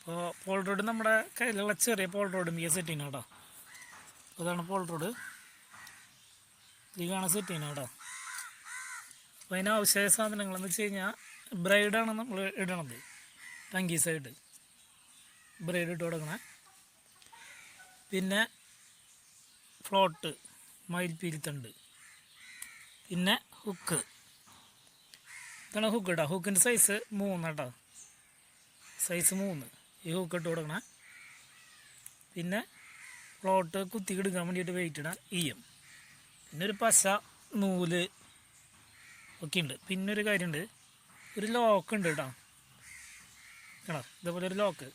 അപ്പോൾ pole rod നമ്മുടെ കയ്യിലുള്ള ചെറിയ പോൾ റോഡ് മിയ സെറ്റ് ചെയ്യണം കേട്ടോ. അതാണ് പോൾ റോഡ്, ഈ കാണാൻ സെറ്റ് ചെയ്യണം കേട്ടോ. അപ്പോൾ അതിനാവശ്യമായ സാധനങ്ങളെന്ന് വെച്ച് കഴിഞ്ഞാൽ ബ്രൈഡാണ് നമ്മൾ ഇടണത്. ടങ്കീസായിട്ട് ബ്രൈഡ് ഇട്ട് കൊടുക്കണേ. പിന്നെ ഫ്ലോട്ട്, മയിൽപ്പീലിത്തണ്ട്, പിന്നെ ഹുക്ക്. ഇതാണ് ഹുക്ക് കേട്ടോ. ഹുക്കിൻ്റെ സൈസ് 3 കേട്ടോ, സൈസ് 3 ഈ ഹുക്ക് ഇട്ട് കൊടുക്കണേ. പിന്നെ ഫ്ലോട്ട് കുത്തി എടുക്കാൻ വേണ്ടിയിട്ട് വെയിറ്റ് ഇടാൻ ഈയം. പിന്നെ ഒരു പശ, നൂല് ഒക്കെ ഉണ്ട്. പിന്നെ ഒരു കാര്യമുണ്ട്, ഒരു ലോക്ക് ഉണ്ട് കേട്ടോ. കേട്ടോ ഇതേപോലെ ഒരു ലോക്ക്.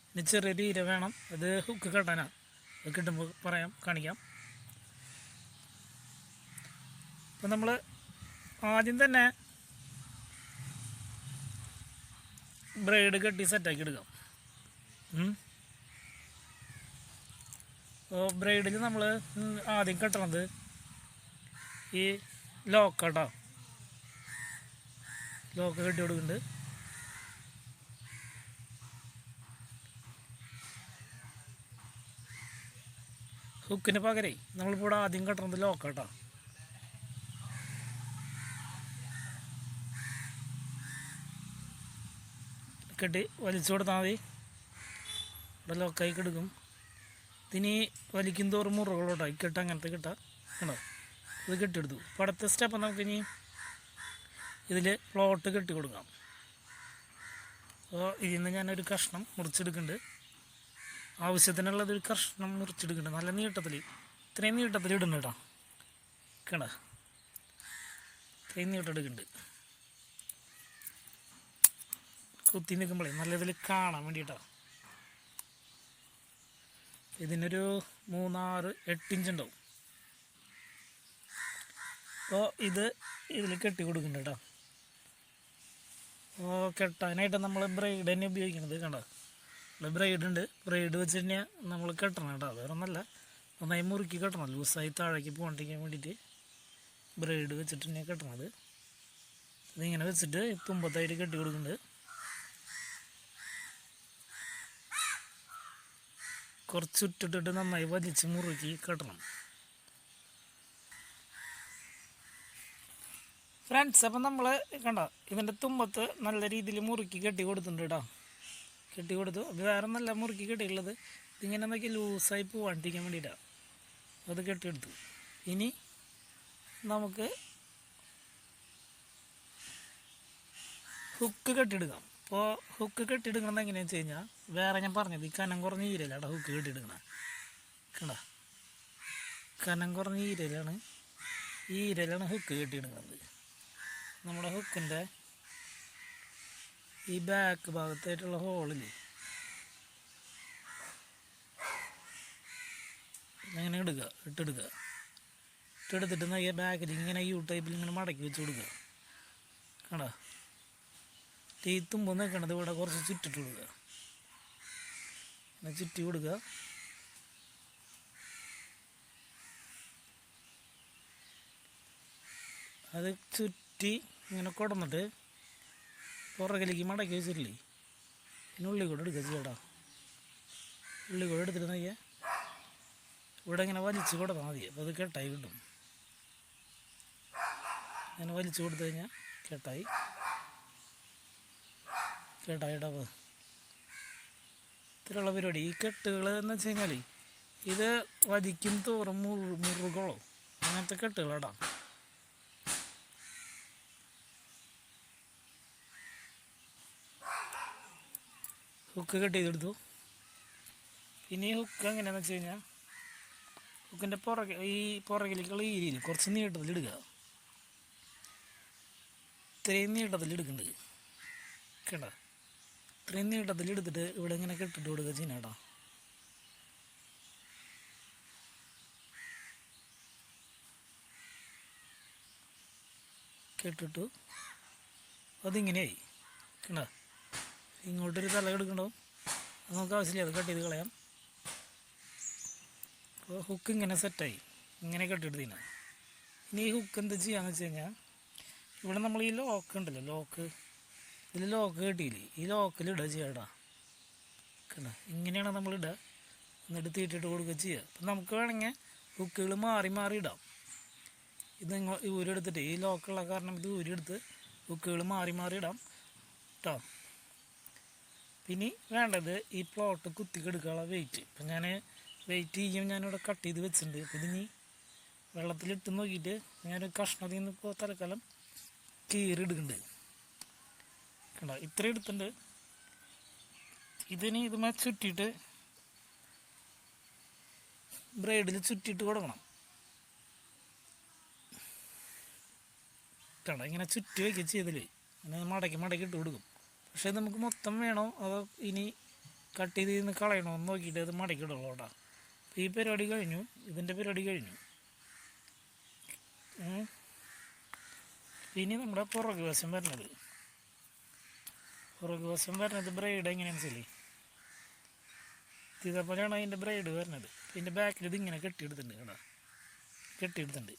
പിന്നെ ചെറിയൊരു ഈര വേണം, അത് ഹുക്ക് കെട്ടാനാണ്. അത് കിട്ടുമ്പോൾ കാണിക്കാം. അപ്പം നമ്മൾ ആദ്യം തന്നെ ബ്രൈഡ് കെട്ടി സെറ്റാക്കി എടുക്കാം. അപ്പോൾ ബ്രൈഡിൽ നമ്മൾ ആദ്യം കെട്ടണത് ഈ ലോക്കാട്ടോ. ലോക്ക് കെട്ടി കൊടുക്കുന്നുണ്ട്. ഹുക്കിന് പകരേ നമ്മളിപ്പോൾ ഇവിടെ ആദ്യം കെട്ടണത് ലോക്കാട്ടോ. കെട്ടി വലിച്ചു കൊടുത്താൽ മതി, ഇവിടെ ലോക്കായി കിടക്കും. ഇതിനി വലിക്കും തോറും മുറുകളോട്ടോ ഈ കെട്ട അങ്ങനത്തെ കെട്ട കണ്ടോ, ഇത് കെട്ടിയെടുത്തു. അപ്പോൾ അടുത്ത സ്റ്റെപ്പ് നമുക്കിനി ഇതിൽ ഫ്ലോട്ട് കെട്ടി കൊടുക്കാം. അപ്പോൾ ഇതിൽ നിന്ന് ഞാനൊരു കഷ്ണം മുറിച്ചെടുക്കുന്നുണ്ട്. ആവശ്യത്തിനുള്ളതൊരു കഷ്ണം മുറിച്ചെടുക്കുന്നുണ്ട്. നല്ല നീട്ടത്തിൽ, ഇത്രയും നീട്ടത്തിൽ ഇടുന്നു കേട്ടോ. കണ്ട ഇത്രയും നീട്ടം എടുക്കുന്നുണ്ട്. കുത്തി നിൽക്കുമ്പോഴേ നല്ല ഇതിൽ കാണാൻ വേണ്ടിയിട്ടാണ്. ഇതിനൊരു 3-6-8 ഇഞ്ച് ഉണ്ടാവും. അപ്പോൾ ഇതിൽ കെട്ടി കൊടുക്കുന്നുണ്ട് കേട്ടോ. അപ്പോൾ കെട്ടാനായിട്ട് നമ്മൾ ബ്രൈഡ് തന്നെ ഉപയോഗിക്കുന്നത്. കണ്ടോ ഇവിടെ ബ്രൈഡ് ഉണ്ട്. ബ്രൈഡ് വെച്ച് കഴിഞ്ഞാൽ നമ്മൾ കെട്ടണം കേട്ടോ, വേറെ ഒന്നല്ല. നന്നായി മുറുക്കി കെട്ടണം, ലൂസായി താഴേക്ക് പോകാണ്ടിരിക്കാൻ വേണ്ടിയിട്ട് ബ്രൈഡ് വെച്ചിട്ട് തന്നെയാണ് കെട്ടണത്. ഇതിങ്ങനെ വെച്ചിട്ട് തുമ്പത്തായിട്ട് കെട്ടി കൊടുക്കുന്നുണ്ട്. കുറച്ച് ഇട്ടിട്ട് നന്നായി വലിച്ച് മുറുക്കി കെട്ടണം ഫ്രണ്ട്സ്. അപ്പം നമ്മൾ കണ്ടോ ഇതിൻ്റെ തുമ്പത്ത് നല്ല രീതിയിൽ മുറുക്കി കെട്ടി കൊടുത്തിട്ടുണ്ട് കേട്ടോ. കെട്ടി കൊടുത്തു. അത് വേറെ നല്ല മുറുക്കി കെട്ടിയുള്ളത് ഇതിങ്ങനെ നോക്കി ലൂസായി പോവാണ്ടിരിക്കാൻ വേണ്ടിയിട്ടാണ്. അത് കെട്ടിയെടുത്തു. ഇനി നമുക്ക് ഹുക്ക് കെട്ടിയെടുക്കാം. അപ്പോൾ ഹുക്ക് കെട്ടിയെടുക്കണമെന്ന് എങ്ങനെയാണെന്ന് വെച്ച് കഴിഞ്ഞാൽ, വേറെ ഞാൻ പറഞ്ഞത് ഈ കനം കുറഞ്ഞ ഈരലാണ് ഹുക്ക് കെട്ടിയെടുക്കണം. കണ്ട കനം കുറഞ്ഞ ഈരലാണ്, ഈ ഈരലാണ് ഹുക്ക് കെട്ടിയെടുക്കുന്നത്. നമ്മുടെ ഹുക്കിൻ്റെ ഈ ബാക്ക് ഭാഗത്തായിട്ടുള്ള ഹോളിൽ അങ്ങനെ ഇട്ടെടുക്കുക. ഇട്ടെടുത്തിട്ട് ഈ ബാക്കിൽ ഇങ്ങനെ യു ടൈപ്പിൽ ഇങ്ങനെ മടക്കി വെച്ച് കൊടുക്കുക. കണ്ട ഈ തുമ്പ് നിൽക്കണത് ഇവിടെ കുറച്ച് ചുറ്റിട്ട് കൊടുക്കുക. അങ്ങനെ ചുറ്റി കൊടുക്കുക. അത് ചുറ്റി ഇങ്ങനെ കൊടുന്നിട്ട് പുറകിലേക്ക് മടക്കി വെച്ചിട്ടില്ലേ, പിന്നെ ഉള്ളി കൂടെ എടുക്കുക ചേട്ടാ. ഉള്ളി കൂടെ എടുത്തിട്ട് നോക്കിയാൽ ഇവിടെ ഇങ്ങനെ വലിച്ചു കൊടുത്താൽ മതി. അപ്പോൾ അത് കെട്ടായി കിട്ടും. അങ്ങനെ വലിച്ചു കൊടുത്തു കഴിഞ്ഞാൽ കെട്ടായി കേട്ടോ. ഇത്രയുള്ള പരിപാടി. ഈ കെട്ടുകൾ എന്ന് വെച്ച് കഴിഞ്ഞാൽ ഇത് വധിക്കും തോറും മുറുകളോ അങ്ങനത്തെ കെട്ടുകളാടാ. ഹുക്ക് കെട്ട് ചെയ്തെടുത്തു. പിന്നെ ഈ ഹുക്ക് എങ്ങനെയാണെന്ന് വെച്ച് കഴിഞ്ഞാൽ, ഹുക്കിൻ്റെ പുറകിലേക്കുള്ള ഈ രീതിയിൽ കുറച്ച് നീട്ടത്തിലിടുക. ഇത്രയും നീട്ടത്തിലെടുക്കുന്നുണ്ട് കേട്ടോ. ഇത്രയും നീട്ടത്തിലെടുത്തിട്ട് ഇവിടെ ഇങ്ങനെ കെട്ടിട്ട് കൊടുക്കുക ചെയ്യുന്നേട്ടാ. കെട്ടിട്ടു അതിങ്ങനെയായി കണ്ട. ഇങ്ങോട്ടൊരു തല എടുക്കണ്ടാവും, അത് നമുക്ക് ആവശ്യമില്ല, അത് കട്ട് ചെയ്ത് കളയാം. അപ്പോൾ ഹുക്ക് ഇങ്ങനെ സെറ്റായി, ഇങ്ങനെ കെട്ടിയെടുത്തിനാ. ഇനി ഈ ഹുക്ക് എന്ത് ചെയ്യാന്ന് വെച്ച് കഴിഞ്ഞാൽ, ഇവിടെ നമ്മൾ ഈ ലോക്ക് ഉണ്ടല്ലോ, ലോക്ക് ഇതിൽ ലോക്ക് കെട്ടിയില്ലേ, ഈ ലോക്കിലിടുക ചെയ്യടാ. കണ്ട, ഇങ്ങനെയാണ് നമ്മളിടുക. എന്നിട്ട് തീറ്റിട്ട് കൊടുക്കുക ചെയ്യുക. അപ്പം നമുക്ക് വേണമെങ്കിൽ ഹുക്കുകൾ മാറി മാറി ഇടാം. ഇത് ഊരെടുത്തിട്ട്, ഈ ലോക്കുള്ള കാരണം ഇത് ഊരെടുത്ത് ഹുക്കുകൾ മാറി മാറി ഇടാം കേട്ടോ. പിന്നെ വേണ്ടത് ഈ പ്ലോട്ട് കുത്തിക്കെടുക്കാനുള്ള വെയിറ്റ്. ഇപ്പം ഞാൻ വെയിറ്റ് ചെയ്യും, ഞാനിവിടെ കട്ട് ചെയ്ത് വെച്ചിട്ടുണ്ട്. അപ്പം ഇതിനി വെള്ളത്തിലിട്ട് നോക്കിയിട്ട് ഞാനൊരു കഷ്ണത്തിൽ നിന്ന് ഇപ്പോൾ തൽക്കാലം കീറിടുന്നുണ്ട്. കണ്ടോ, ഇത്ര എടുത്തിട്ടുണ്ട്. ഇതിന് ഇതുമേ ചുറ്റിയിട്ട് ബ്രൈഡിൽ ചുറ്റിയിട്ട് കൊടുക്കണം. കണ്ടോ, ഇങ്ങനെ ചുറ്റി വയ്ക്കുക ചെയ്തില്ലേ, ഇങ്ങനെ മടക്കി മടക്കി ഇട്ട് കൊടുക്കും. പക്ഷേ നമുക്ക് മൊത്തം വേണോ അതോ ഇനി കട്ട് ചെയ്ത് നിന്ന് കളയണോ എന്ന് നോക്കിയിട്ട് അത് മടക്കി ഇടുള്ളൂ കേട്ടോ. അപ്പോൾ ഈ പരിപാടി കഴിഞ്ഞു, ഇതിൻ്റെ പരിപാടി കഴിഞ്ഞു. ഇനി നമ്മുടെ പുറകു വശം വരുന്നത് ബ്രൈഡ് എങ്ങനെയാണെന്ന് വെച്ചാൽ ഇതേപോലെയാണ് അതിൻ്റെ ബ്രൈഡ് വരുന്നത്. പിന്നെ ബാക്കിൽ ഇത് ഇങ്ങനെ കെട്ടിയെടുത്തിട്ടുണ്ട് കേട്ടോ, കെട്ടിയെടുത്തിട്ടുണ്ട്.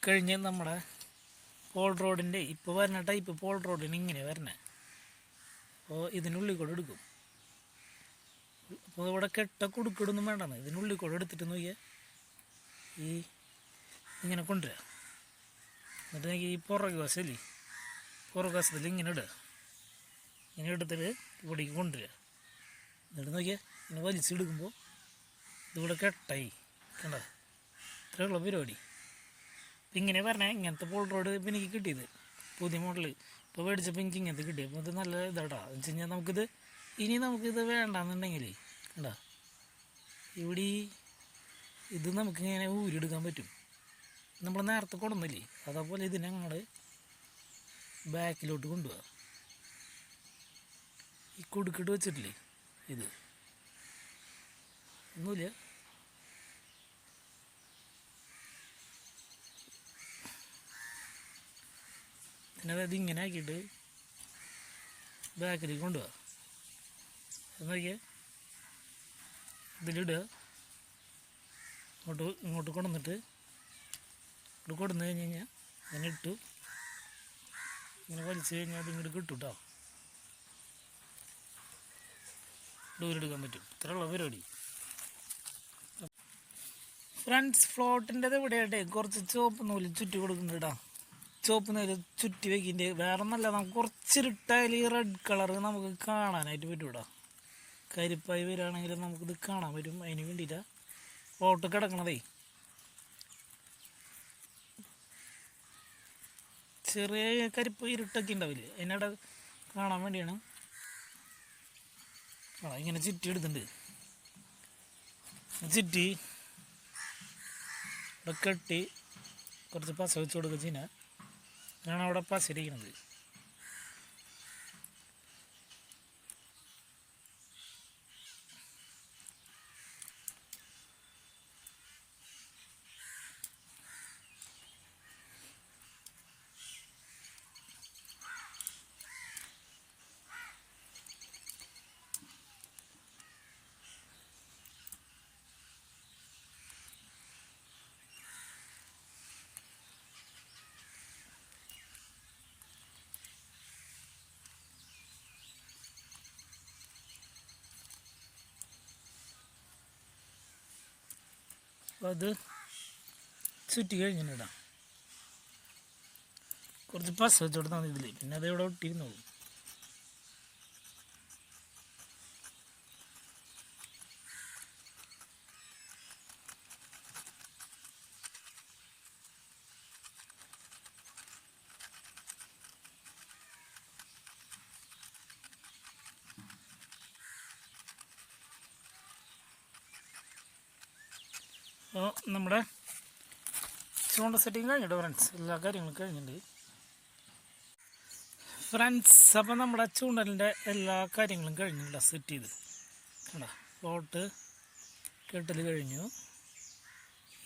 കഴിഞ്ഞ് നമ്മുടെ പോൾ റോഡിൻ്റെ ഇപ്പോൾ വരുന്ന ടൈപ്പ് പോൾ റോഡിന് ഇങ്ങനെ വരണേ. അപ്പോൾ ഇതിനുള്ളിൽ കൂടെ എടുക്കും. അപ്പോൾ ഇവിടെ കൊടുക്കിടൊന്നും വേണ്ടെന്ന്, ഇതിനുള്ളിൽ കൂടെ എടുത്തിട്ട് നോക്കിയാൽ ഈ ഇങ്ങനെ കൊണ്ടുവരിക. എന്നിട്ട് ഈ പുറകു വശമില്ലേ, പുറകു വശത്തിൽ ഇങ്ങനെ ഇടുക. ഇങ്ങനെ എടുത്തിട്ട് ഇവിടേക്ക് കൊണ്ടുവരിക. എന്നിട്ട് നോക്കിയാൽ ഇങ്ങനെ വലിച്ചെടുക്കുമ്പോൾ ഇതിവിടെ കെട്ടായി. കണ്ടോ, ഇത്രയുള്ള പരിപാടി. ഇങ്ങനെ പറഞ്ഞാൽ ഇങ്ങനത്തെ പോൾ റോഡ് ഇപ്പം എനിക്ക് കിട്ടിയത് പുതിയ മോഡൽ ഇപ്പോൾ മേടിച്ചപ്പോൾ എനിക്ക് ഇങ്ങനത്തെ കിട്ടി. അപ്പോൾ ഇത് നല്ല ഇതാട്ടാ എന്ന് വെച്ച് കഴിഞ്ഞാൽ നമുക്കിത് വേണ്ടാന്നുണ്ടെങ്കിൽ കണ്ടോ, ഇവിടെ ഇത് നമുക്കിങ്ങനെ ഊരിയെടുക്കാൻ പറ്റും. നമ്മൾ നേരത്തെ കൊടുന്നില്ലേ, അതേപോലെ ഇതിനെ ഞങ്ങൾ ബാക്കിലോട്ട് കൊണ്ടുപോവുക. ഈ കൊടുക്കിട്ട് വെച്ചിട്ടില്ലേ, ഇത് ഒന്നുമില്ല, പിന്നെ അതായത് ഇങ്ങനെ ആക്കിയിട്ട് ബാക്കിലേക്ക് കൊണ്ടുപോവുക. എന്നൊക്കെ ഇതിലിടുക. ഇങ്ങോട്ട് കൊണ്ടുവന്നിട്ട് ഇവിടെ കൊടുന്നു കഴിഞ്ഞ് കഴിഞ്ഞാൽ അങ്ങനെ ഇട്ടു ഇങ്ങനെ വലിച്ചു കഴിഞ്ഞാൽ അത് ഇങ്ങോട്ട് കിട്ടും കേട്ടോ. ദൂരെടുക്കാൻ പറ്റും. ഇത്രയുള്ള പരിപാടി ഫ്രണ്ട്സ്. ഫ്ലോട്ടിൻ്റെത് ഇവിടെയായിട്ട് കുറച്ച് ചുവപ്പ് നൂല് ചുറ്റി കൊടുക്കുന്നുണ്ട് കേട്ടോ. ചുവപ്പ് നൂല് ചുറ്റി വെക്കിൻ്റെ വേറെ ഒന്നല്ല, നമുക്ക് കുറച്ചിട്ടായാലും ഈ റെഡ് കളർ നമുക്ക് കാണാനായിട്ട് പറ്റും കേട്ടോ. കരിപ്പായി വരികയാണെങ്കിൽ നമുക്കിത് കാണാൻ പറ്റും. അതിന് വേണ്ടിയിട്ടാണ് ഫ്ലോട്ട് കിടക്കണതേ. ചെറിയ കരിപ്പ് ഇരുട്ടൊക്കെ ഉണ്ടാവില്ലേ, അതിനവിടെ കാണാൻ വേണ്ടിയാണ് ഇങ്ങനെ ചുറ്റി എടുത്തിട്ടുണ്ട്. ചുറ്റി ഇവിടെ കെട്ടി കുറച്ച് പശ വെച്ച് കൊടുക്കുക ചെയ്യുക. ഞാൻ അവിടെ പശരിക്കുന്നത്. അപ്പോൾ അത് ചുറ്റി കഴിഞ്ഞിടാം. കുറച്ച് പശ വെച്ച് കൊടുത്താൽ മതി ഇതിൽ, പിന്നെ അത് ഇവിടെ ഒട്ടിയിരുന്നോളും. അപ്പോൾ നമ്മുടെ ചൂണ്ട സെറ്റിങ് കഴിഞ്ഞിട്ടോ ഫ്രണ്ട്സ്, എല്ലാ കാര്യങ്ങളും കഴിഞ്ഞിട്ടുണ്ട് ഫ്രണ്ട്സ്. അപ്പോൾ നമ്മുടെ ചൂണ്ടലിൻ്റെ എല്ലാ കാര്യങ്ങളും കഴിഞ്ഞില്ല, സെറ്റ് ചെയ്ത് കണ്ടോ. ഫ്ലോട്ട് കെട്ടൽ കഴിഞ്ഞു.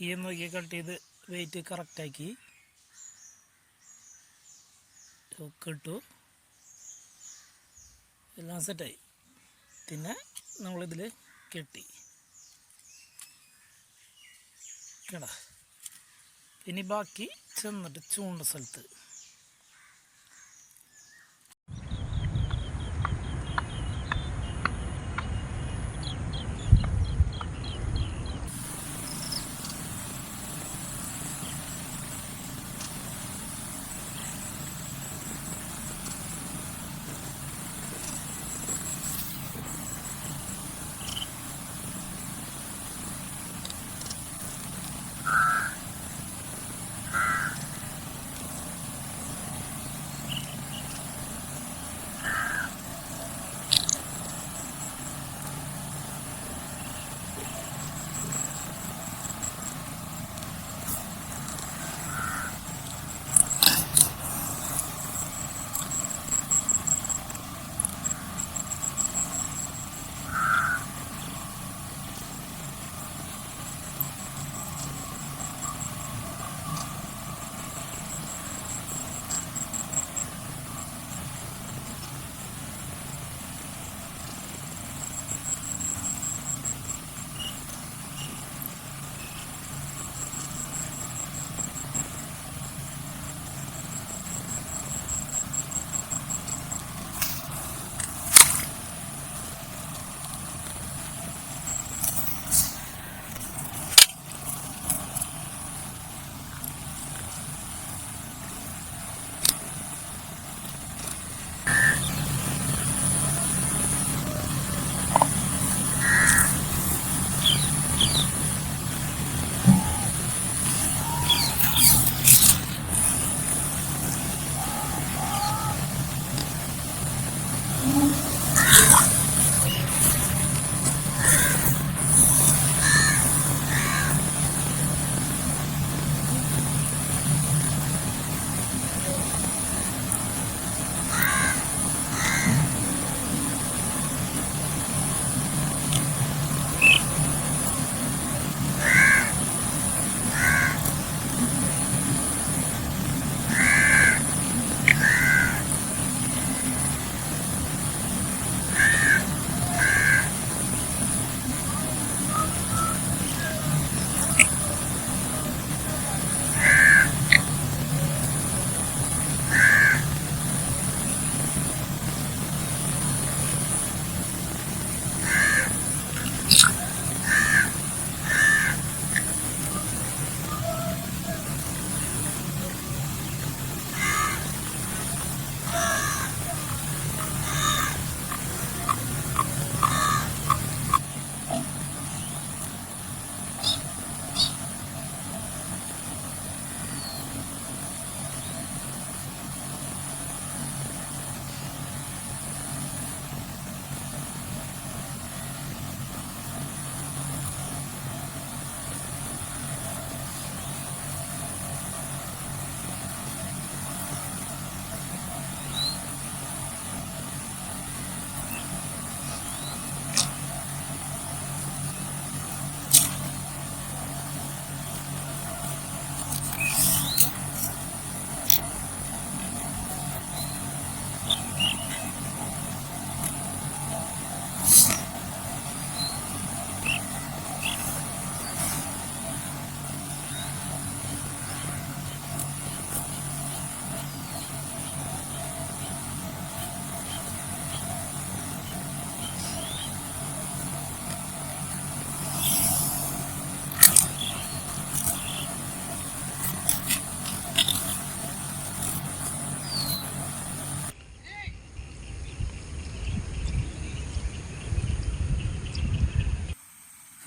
ഈ നോക്കി കട്ട് ചെയ്ത് വെയിറ്റ് കറക്റ്റാക്കി ഇട്ടു, എല്ലാം സെറ്റായി. പിന്നെ നമ്മളിതിൽ കെട്ടി കേടാ. ഇനി ബാക്കി ചെന്നിട്ട് ചൂണ്ട സ്ഥലത്ത്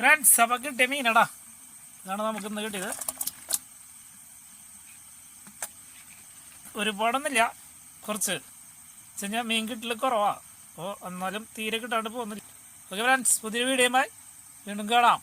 ഫ്രണ്ട്സ്, അപ്പം കിട്ടിയ മീനടാ. ഇതാണ് നമുക്ക് ഇന്ന് കിട്ടിയത്. ഒരുപാടൊന്നുമില്ല, കുറച്ച് വെച്ചാൽ മീൻ കിട്ടൽ കുറവാണ്. അപ്പോൾ എന്നാലും തീരെ കിട്ടാണ്ട് പോകുന്നില്ല. ഓക്കെ ഫ്രണ്ട്സ്, പുതിയ വീഡിയോയുമായി വീണ്ടും കാണാം.